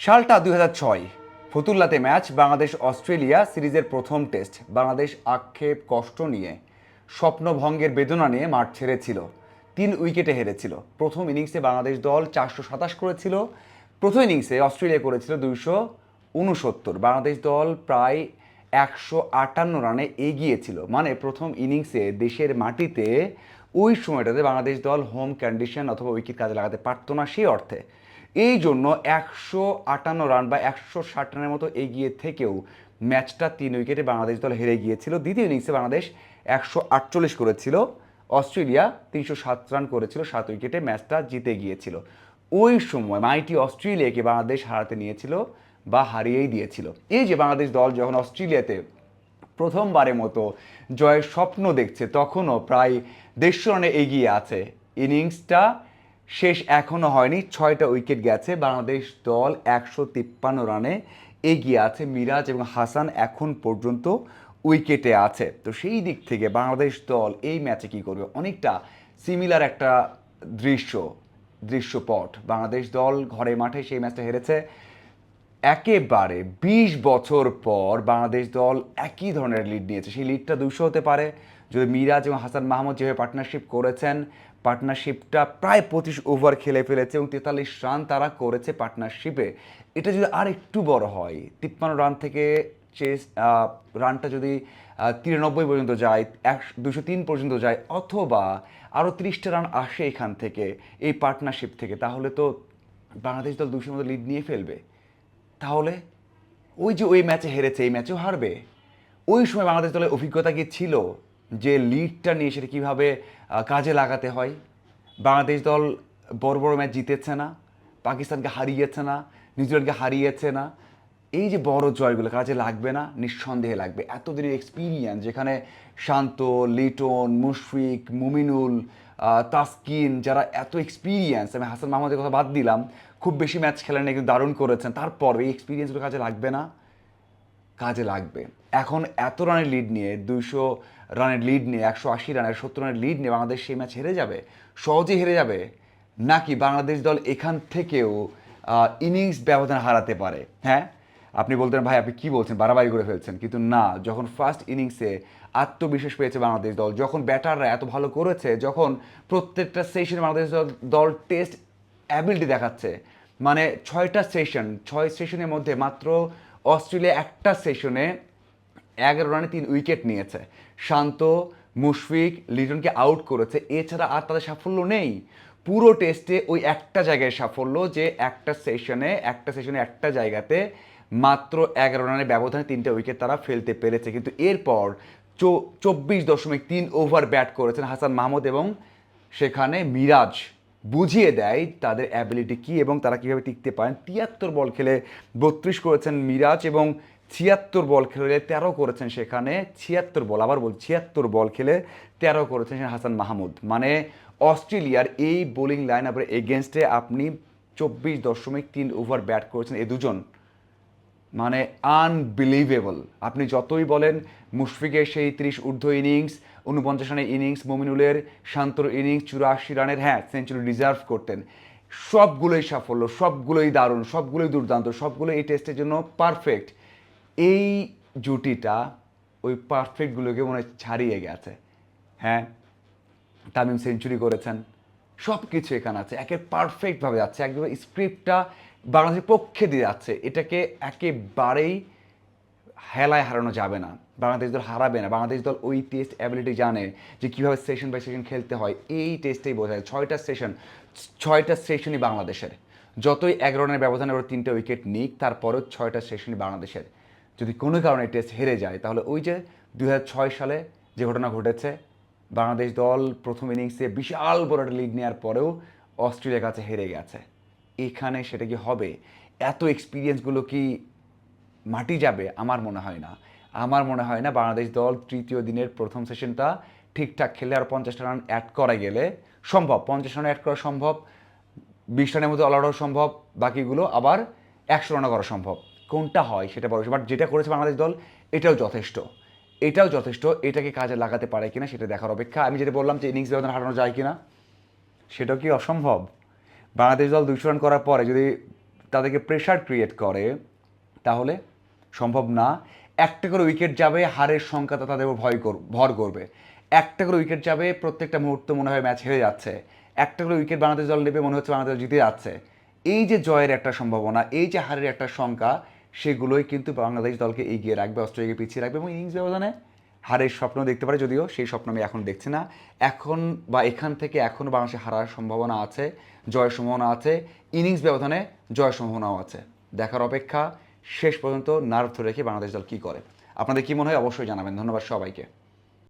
সালটা 2006। ফতুল্লাতে match, Bangladesh Australia সিরিজের প্রথম টেস্ট। বাংলাদেশ আক্ষেপ কষ্ট নিয়ে, স্বপ্নভঙ্গের বেদনা নিয়ে মাঠ ছেড়েছিল। 3 উইকেটে হেরেছিল। প্রথম ইনিংসে বাংলাদেশ দল 427 করেছিল। প্রথম ইনিংসে অস্ট্রেলিয়া করেছিল 269। বাংলাদেশ দল প্রায় 158 রানে এগিয়েছিল। মানে প্রথম ইনিংসে দেশের মাটিতে ওই সময়টাতে বাংলাদেশ দল হোম কন্ডিশন অথবা উইকেট কাজে লাগাতে পারতো না সেই অর্থে। এই জন্য 158 রান বা 160 রানের মতো এগিয়ে থেকেও ম্যাচটা 3 উইকেটে বাংলাদেশ দল হেরে গিয়েছিল। দ্বিতীয় ইনিংসে বাংলাদেশ 148 করেছিল, অস্ট্রেলিয়া 307 রান করেছিল, 7 উইকেটে ম্যাচটা জিতে গিয়েছিল। ওই সময় মাইটি অস্ট্রেলিয়াকে বাংলাদেশ হারাতে নিয়েছিল বা হারিয়েই দিয়েছিল। এই যে বাংলাদেশ দল যখন অস্ট্রেলিয়াতে প্রথমবারের মতো জয়ের স্বপ্ন দেখছে, তখনও প্রায় 150 রানে এগিয়ে আছে। ইনিংসটা শেষ এখনও হয়নি, 6টা উইকেট গেছে। বাংলাদেশ দল 153 রানে এগিয়ে আছে। মিরাজ এবং হাসান এখন পর্যন্ত উইকেটে আছে। তো সেই দিক থেকে বাংলাদেশ দল এই ম্যাচে কী করবে, অনেকটা সিমিলার একটা দৃশ্যপট। বাংলাদেশ দল ঘরে মাঠে সেই ম্যাচটা হেরেছে। একেবারে 20 বছর পর বাংলাদেশ দল একই ধরনের লিড নিয়েছে। সেই লিডটা 200 হতে পারে যদি মিরাজ এবং হাসান মাহমুদ যেভাবে পার্টনারশিপ করেছেন। পার্টনারশিপটা প্রায় 25 ওভার খেলে ফেলেছে এবং 43 রান তারা করেছে পার্টনারশিপে। এটা যদি আর একটু বড় হয়, 53 রান থেকে চেস রানটা যদি 93 পর্যন্ত যায়, 203 পর্যন্ত যায়, অথবা আরও 30টা রান আসে এখান থেকে, এই পার্টনারশিপ থেকে, তাহলে তো বাংলাদেশ দল 200 মতো লিড নিয়ে ফেলবে। তাহলে ওই যে ওই ম্যাচে হেরেছে, এই ম্যাচেও হারবে। ওই সময় বাংলাদেশ দলের অভিজ্ঞতা কি ছিল যে লিডটা নিয়ে সেটা কীভাবে কাজে লাগাতে হয়? বাংলাদেশ দল বড় বড় ম্যাচ জিতেছে না, পাকিস্তানকে হারিয়েছে না, নিউজিল্যান্ডকে হারিয়েছে না। এই যে বড় জয়গুলো কাজে লাগবে না? নিঃসন্দেহে লাগবে। এতদিনের এক্সপিরিয়েন্স, যেখানে শান্ত, লিটন, মুশফিক, মুমিনুল, তাসকিন, যারা এত এক্সপিরিয়েন্স, আমি হাসান মাহমুদের কথা বাদ দিলাম, খুব বেশি ম্যাচ খেলেন না কিন্তু দারুণ করেছেন, তারপর এই এক্সপিরিয়েন্সগুলো কাজে লাগবে না? কাজে লাগবে। এখন এত রানের লিড নিয়ে, 200 রানের লিড নিয়ে, 180 রানের, 70 রানের লিড নিয়ে বাংলাদেশ সেই ম্যাচ হেরে যাবে? সহজেই হেরে যাবে? নাকি বাংলাদেশ দল এখান থেকেও ইনিংস ব্যবধান হারাতে পারে? হ্যাঁ, আপনি বলতেন ভাই আপনি কী বলছেন, বাড়াবাড়ি করে ফেলছেন, কিন্তু না। যখন ফার্স্ট ইনিংসে আত্মবিশ্বাস পেয়েছে বাংলাদেশ দল, যখন ব্যাটাররা এত ভালো করেছে, যখন প্রত্যেকটা সেশনে বাংলাদেশ দল টেস্ট অ্যাবিলিটি দেখাচ্ছে, মানে 6 সেশনের মধ্যে মাত্র অস্ট্রেলিয়া একটা সেশনে 11 রানে 3 উইকেট নিয়েছে। শান্ত, মুশফিক, লিটনকে আউট করেছে। এছাড়া আর তাদের সাফল্য নেই। পুরো টেস্টে ওই একটা জায়গায় সাফল্য, যে একটা সেশনে একটা জায়গাতে মাত্র 11 রানের ব্যবধানে 3টে উইকেট তারা ফেলতে পেরেছে। কিন্তু এরপর 24.3 ওভার ব্যাট করেছেন হাসান মাহমুদ এবং সেখানে মিরাজ বুঝিয়ে দেয় তাদের অ্যাবিলিটি কী এবং তারা কীভাবে টিকতে পারেন। 73 বল খেলে 32 করেছেন মিরাজ এবং 76 বল খেলে 13 করেছেন সেখানে। 76 বল, আবার বল, 76 বল খেলে 13 করেছেন হাসান মাহমুদ। মানে অস্ট্রেলিয়ার এই বোলিং লাইন আপের এগেনস্টে আপনি 24.3 ওভার ব্যাট করেছেন এই দুজন, মানে আনবিলিভেবল। আপনি যতই বলেন মুশফিকের সেই 30 ঊর্ধ্ব ইনিংস, 49 রানের ইনিংস, মমিনুলের শান্তর ইনিংস 84 রানের, হ্যাঁ সেঞ্চুরি ডিজার্ভ করতেন, সবগুলোই সাফল্য, সবগুলোই দারুণ, সবগুলোই দুর্দান্ত, সবগুলোই এই টেস্টের জন্য পারফেক্ট। এই জুটিটা ওই পারফেক্টগুলোকে মনে হয় ছাড়িয়ে গেছে। হ্যাঁ, তামিম সেঞ্চুরি করেছেন, সব কিছু এখানে আছে, একের পারফেক্টভাবে যাচ্ছে, একদম স্ক্রিপ্টটা বাংলাদেশের পক্ষে দিয়ে যাচ্ছে। এটাকে একেবারেই হেলায় হারানো যাবে না। বাংলাদেশ দল হারাবে না। বাংলাদেশ দল ওই টেস্ট অ্যাবিলিটি জানে যে কীভাবে সেশন বাই সেশন খেলতে হয়। এই টেস্টেই বোঝা যায়। 6টা সেশনই বাংলাদেশের। যতই 11 রানের ব্যবধানে ওরা 3টে উইকেট নিক, তারপরেও 6টা সেশনই বাংলাদেশের। যদি কোনো কারণে টেস্ট হেরে যায়, তাহলে ওই যে 2006 সালে যে ঘটনা ঘটেছে, বাংলাদেশ দল প্রথম ইনিংসে বিশাল বড় একটা লিড নেওয়ার পরেও অস্ট্রেলিয়ার কাছে হেরে গেছে। এখানে সেটা কি হবে? এত এক্সপিরিয়েন্সগুলো কি মাটি যাবে? আমার মনে হয় না। আমার মনে হয় না। বাংলাদেশ দল তৃতীয় দিনের প্রথম সেশনটা ঠিকঠাক খেলে আর 50টা রান অ্যাড করা গেলে সম্ভব, 50 রান অ্যাড করা সম্ভব, 20 রানের মধ্যে অল আউট সম্ভব, বাকিগুলো আবার 100 রানও করা সম্ভব। কোনটা হয় সেটা বড়, বাট যেটা করেছে বাংলাদেশ দল এটাও যথেষ্ট। এটাও যথেষ্ট। এটাকে কাজে লাগাতে পারে কিনা সেটা দেখার অপেক্ষা। আমি যেটা বললাম যে ইনিংস ব্যবধান হারানো যায় কিনা, সেটাও কি অসম্ভব? বাংলাদেশ দল 200 রান করার পরে যদি তাদেরকে প্রেশার ক্রিয়েট করে, তাহলে সম্ভব না। একটা করে উইকেট যাবে, হারের সংখ্যাটা তাদের উপর ভর করবে। একটা করে উইকেট যাবে, প্রত্যেকটা মুহূর্ত মনে হয় ম্যাচ হেরে যাচ্ছে। একটা করে উইকেট বাংলাদেশ দল নেবে, মনে হচ্ছে বাংলাদেশ দল জিতে যাচ্ছে। এই যে জয়ের একটা সম্ভাবনা, এই যে হারের একটা সংখ্যা, সেগুলোই কিন্তু বাংলাদেশ দলকে এগিয়ে রাখবে, অস্ট্রেলিয়াকে পিছিয়ে রাখবে এবং ইনিংস ব্যবধানে হারের স্বপ্ন দেখতে পারে। যদিও সেই স্বপ্ন আমি এখন দেখছি না। এখন বা এখান থেকে এখনও বাংলাদেশে হারার সম্ভাবনা আছে, জয়ের সম্ভাবনা আছে, ইনিংস ব্যবধানে জয়ের সম্ভাবনাও আছে। দেখার অপেক্ষা, শেষ পর্যন্ত নার্ভ ধরে রেখে বাংলাদেশ দল কী করে। আপনাদের কী মনে হয় অবশ্যই জানাবেন। ধন্যবাদ সবাইকে।